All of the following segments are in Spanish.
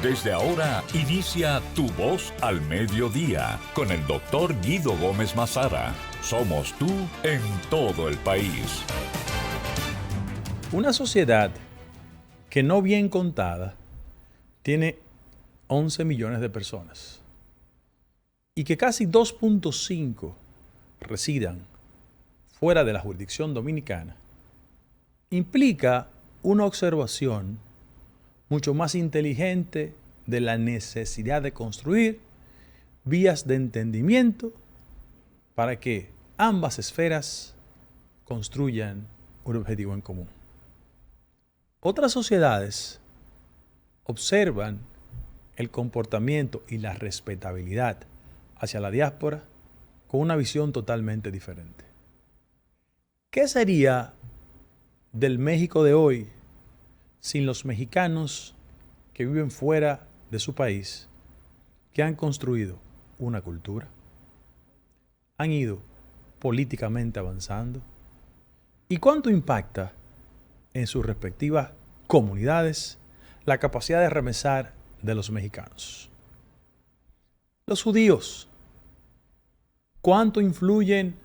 Desde ahora inicia Tu Voz al Mediodía con el doctor Guido Gómez Mazara. Somos tú en todo el país. Una sociedad que no bien contada tiene 11 millones de personas y que casi 2.5 residan fuera de la jurisdicción dominicana, implica una observación mucho más inteligente de la necesidad de construir vías de entendimiento para que ambas esferas construyan un objetivo en común. Otras sociedades observan el comportamiento y la respetabilidad hacia la diáspora con una visión totalmente diferente. ¿Qué sería del México de hoy sin los mexicanos que viven fuera de su país, que han construido una cultura, han ido políticamente avanzando? ¿Y cuánto impacta en sus respectivas comunidades la capacidad de remesar de los mexicanos? Los judíos, ¿cuánto influyen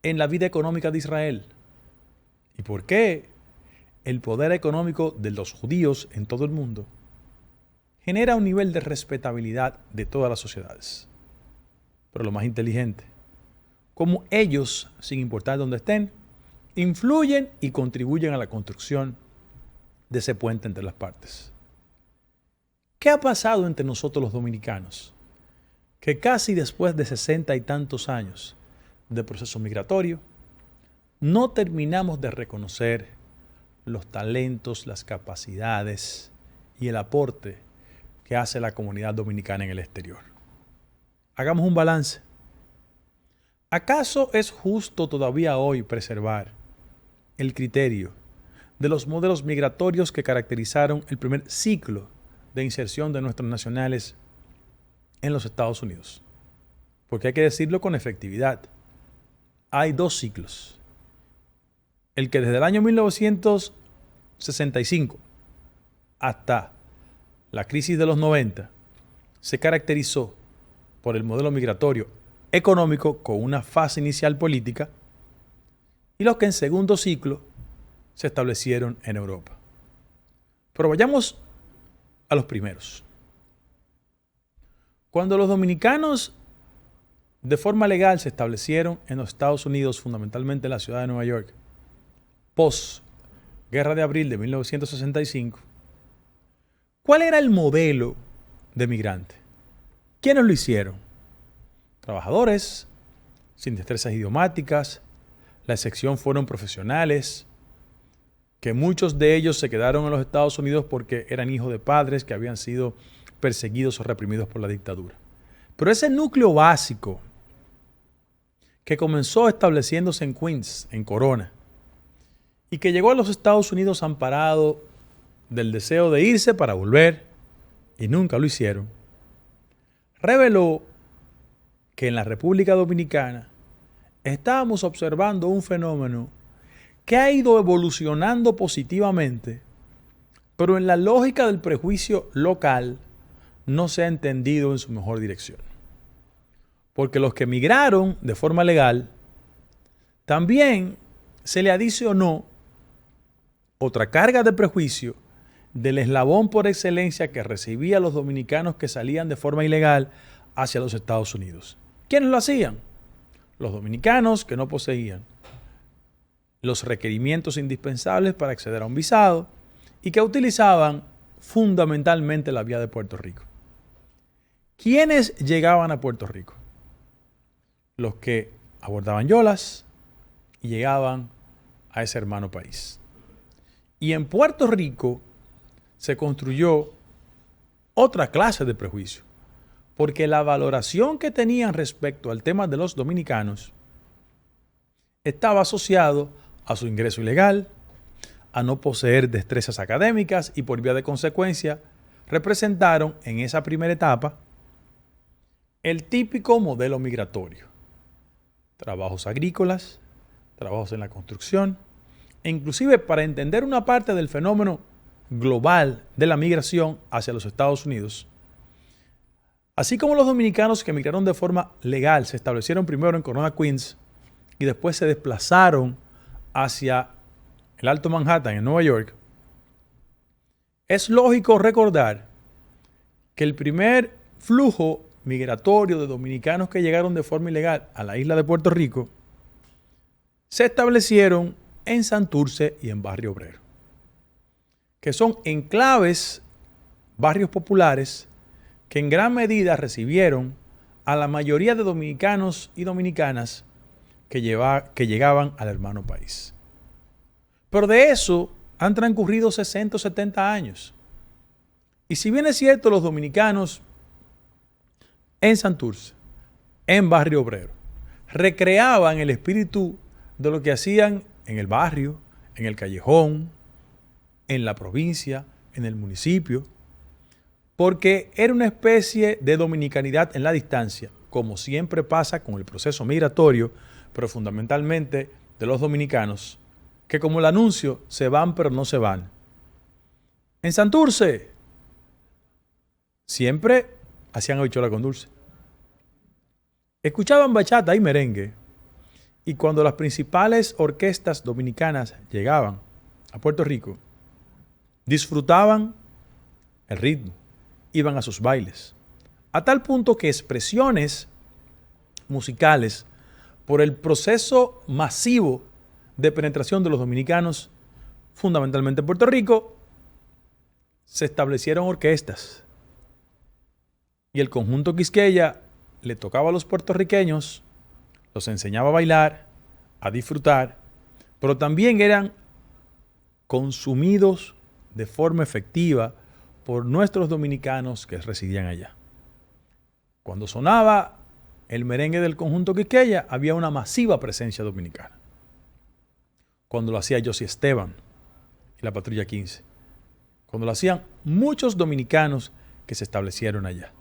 en la vida económica de Israel? ¿Y por qué el poder económico de los judíos en todo el mundo genera un nivel de respetabilidad de todas las sociedades? Pero lo más inteligente, cómo ellos, sin importar dónde estén, influyen y contribuyen a la construcción de ese puente entre las partes. ¿Qué ha pasado entre nosotros los dominicanos? Que casi después de 60 y tantos años de proceso migratorio, no terminamos de reconocer los talentos, las capacidades y el aporte que hace la comunidad dominicana en el exterior. Hagamos un balance. ¿Acaso es justo todavía hoy preservar el criterio de los modelos migratorios que caracterizaron el primer ciclo de inserción de nuestros nacionales en los Estados Unidos? Porque hay que decirlo con efectividad. Hay dos ciclos. El que desde el año 1965 hasta la crisis de los 90 se caracterizó por el modelo migratorio económico con una fase inicial política, y los que en segundo ciclo se establecieron en Europa. Pero vayamos a los primeros. Cuando los dominicanos de forma legal se establecieron en los Estados Unidos, fundamentalmente en la ciudad de Nueva York, post Guerra de Abril de 1965, ¿cuál era el modelo de migrante? ¿Quiénes lo hicieron? Trabajadores sin destrezas idiomáticas. La excepción fueron profesionales, que muchos de ellos se quedaron en los Estados Unidos porque eran hijos de padres que habían sido perseguidos o reprimidos por la dictadura. Pero ese núcleo básico que comenzó estableciéndose en Queens, en Corona, y que llegó a los Estados Unidos amparado del deseo de irse para volver, y nunca lo hicieron, reveló que en la República Dominicana estábamos observando un fenómeno que ha ido evolucionando positivamente, pero en la lógica del prejuicio local no se ha entendido en su mejor dirección. Porque los que migraron de forma legal, también se le adicionó otra carga de prejuicio del eslabón por excelencia que recibían los dominicanos que salían de forma ilegal hacia los Estados Unidos. ¿Quiénes lo hacían? Los dominicanos que no poseían los requerimientos indispensables para acceder a un visado y que utilizaban fundamentalmente la vía de Puerto Rico. ¿Quiénes llegaban a Puerto Rico? Los que abordaban yolas y llegaban a ese hermano país. Y en Puerto Rico se construyó otra clase de prejuicio, porque la valoración que tenían respecto al tema de los dominicanos estaba asociado a su ingreso ilegal, a no poseer destrezas académicas y por vía de consecuencia representaron en esa primera etapa el típico modelo migratorio. Trabajos agrícolas, trabajos en la construcción, e inclusive para entender una parte del fenómeno global de la migración hacia los Estados Unidos. Así como los dominicanos que emigraron de forma legal se establecieron primero en Corona, Queens, y después se desplazaron hacia el Alto Manhattan, en Nueva York, es lógico recordar que el primer flujo migratorio de dominicanos que llegaron de forma ilegal a la isla de Puerto Rico se establecieron en Santurce y en Barrio Obrero, que son enclaves, barrios populares, que en gran medida recibieron a la mayoría de dominicanos y dominicanas que llegaban al hermano país. Pero de eso han transcurrido 60 o 70 años. Y si bien es cierto, los dominicanos en Santurce, en Barrio Obrero, recreaban el espíritu de lo que hacían en el barrio, en el callejón, en la provincia, en el municipio, porque era una especie de dominicanidad en la distancia, como siempre pasa con el proceso migratorio, pero fundamentalmente de los dominicanos, que como el anuncio, se van pero no se van. En Santurce, siempre hacían habichuela con dulce. Escuchaban bachata y merengue, y cuando las principales orquestas dominicanas llegaban a Puerto Rico, disfrutaban el ritmo, iban a sus bailes, a tal punto que expresiones musicales por el proceso masivo de penetración de los dominicanos, fundamentalmente en Puerto Rico, se establecieron orquestas. Y el conjunto Quisqueya le tocaba a los puertorriqueños, los enseñaba a bailar, a disfrutar, pero también eran consumidos de forma efectiva por nuestros dominicanos que residían allá. Cuando sonaba el merengue del conjunto Quisqueya, había una masiva presencia dominicana. Cuando lo hacía Josy Esteban y la Patrulla 15. Cuando lo hacían muchos dominicanos que se establecieron allá.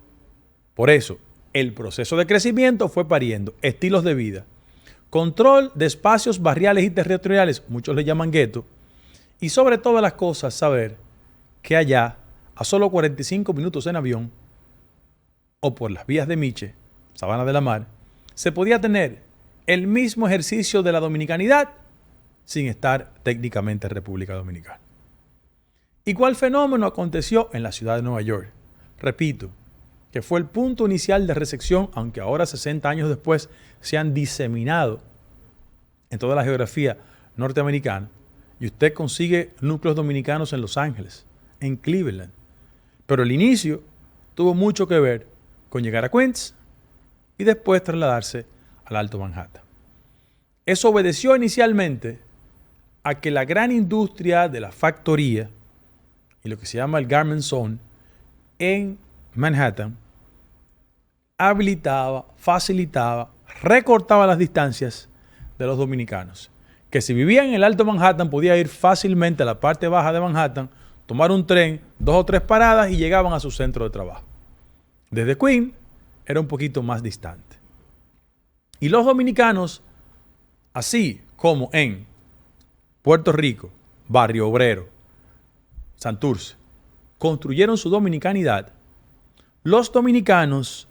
Por eso, el proceso de crecimiento fue pariendo estilos de vida, control de espacios barriales y territoriales, muchos le llaman gueto, y sobre todas las cosas saber que allá, a solo 45 minutos en avión, o por las vías de Miche, Sabana de la Mar, se podía tener el mismo ejercicio de la dominicanidad sin estar técnicamente en República Dominicana. ¿Y cuál fenómeno aconteció en la ciudad de Nueva York? Repito, que fue el punto inicial de recepción, aunque ahora 60 años después se han diseminado en toda la geografía norteamericana, y usted consigue núcleos dominicanos en Los Ángeles, en Cleveland. Pero el inicio tuvo mucho que ver con llegar a Queens y después trasladarse al Alto Manhattan. Eso obedeció inicialmente a que la gran industria de la factoría y lo que se llama el Garment Zone en Manhattan habilitaba, facilitaba, recortaba las distancias de los dominicanos, que si vivían en el Alto Manhattan podía ir fácilmente a la parte baja de Manhattan, tomar un tren, 2 o 3 paradas y llegaban a su centro de trabajo. Desde Queens era un poquito más distante. Y los dominicanos, así como en Puerto Rico, Barrio Obrero, Santurce, construyeron su dominicanidad, los dominicanos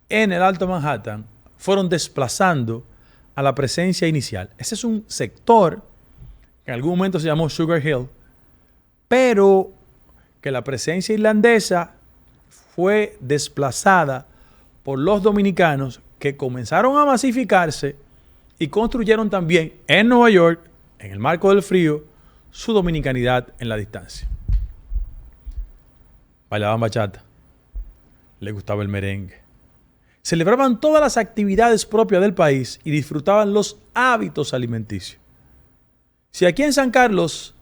en el Alto Manhattan fueron desplazando a la presencia inicial. Ese es un sector que en algún momento se llamó Sugar Hill, pero que la presencia irlandesa fue desplazada por los dominicanos que comenzaron a masificarse y construyeron también en Nueva York, en el marco del frío, su dominicanidad en la distancia. Bailaban bachata, les gustaba el merengue, celebraban todas las actividades propias del país y disfrutaban los hábitos alimenticios. Si aquí en San Carlos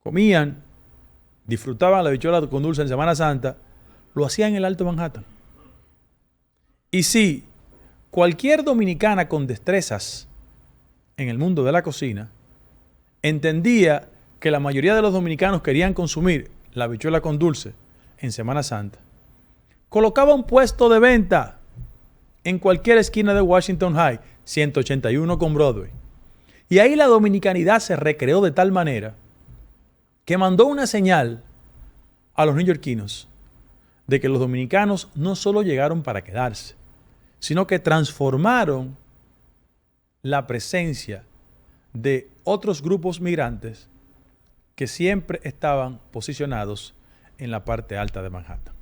comían, disfrutaban la habichuela con dulce en Semana Santa, lo hacían en el Alto Manhattan. Y si cualquier dominicana con destrezas en el mundo de la cocina entendía que la mayoría de los dominicanos querían consumir la habichuela con dulce en Semana Santa, colocaba un puesto de venta en cualquier esquina de Washington High, 181 con Broadway. Y ahí la dominicanidad se recreó de tal manera que mandó una señal a los neoyorquinos de que los dominicanos no solo llegaron para quedarse, sino que transformaron la presencia de otros grupos migrantes que siempre estaban posicionados en la parte alta de Manhattan.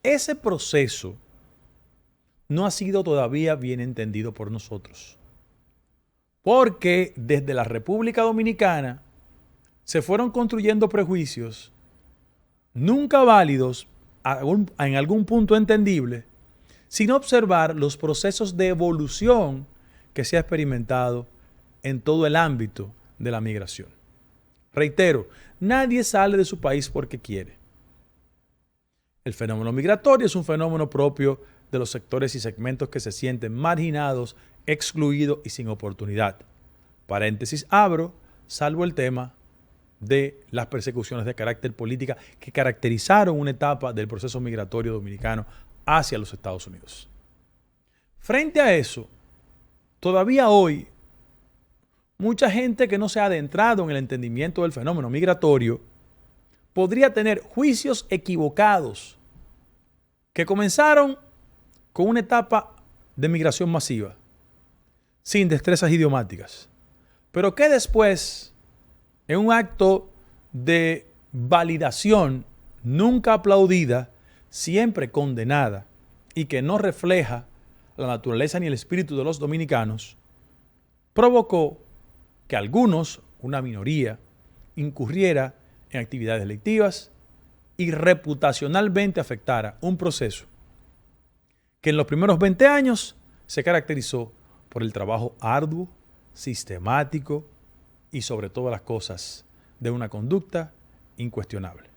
Ese proceso no ha sido todavía bien entendido por nosotros, porque desde la República Dominicana se fueron construyendo prejuicios nunca válidos en algún punto entendible, sin observar los procesos de evolución que se ha experimentado en todo el ámbito de la migración. Reitero, nadie sale de su país porque quiere. El fenómeno migratorio es un fenómeno propio de los sectores y segmentos que se sienten marginados, excluidos y sin oportunidad. Paréntesis abro, salvo el tema de las persecuciones de carácter política que caracterizaron una etapa del proceso migratorio dominicano hacia los Estados Unidos. Frente a eso, todavía hoy, mucha gente que no se ha adentrado en el entendimiento del fenómeno migratorio podría tener juicios equivocados que comenzaron con una etapa de migración masiva, sin destrezas idiomáticas, pero que después, en un acto de validación nunca aplaudida, siempre condenada y que no refleja la naturaleza ni el espíritu de los dominicanos, provocó que algunos, una minoría, incurriera en actividades delictivas y reputacionalmente afectara un proceso que en los primeros 20 años se caracterizó por el trabajo arduo, sistemático y sobre todas las cosas de una conducta incuestionable.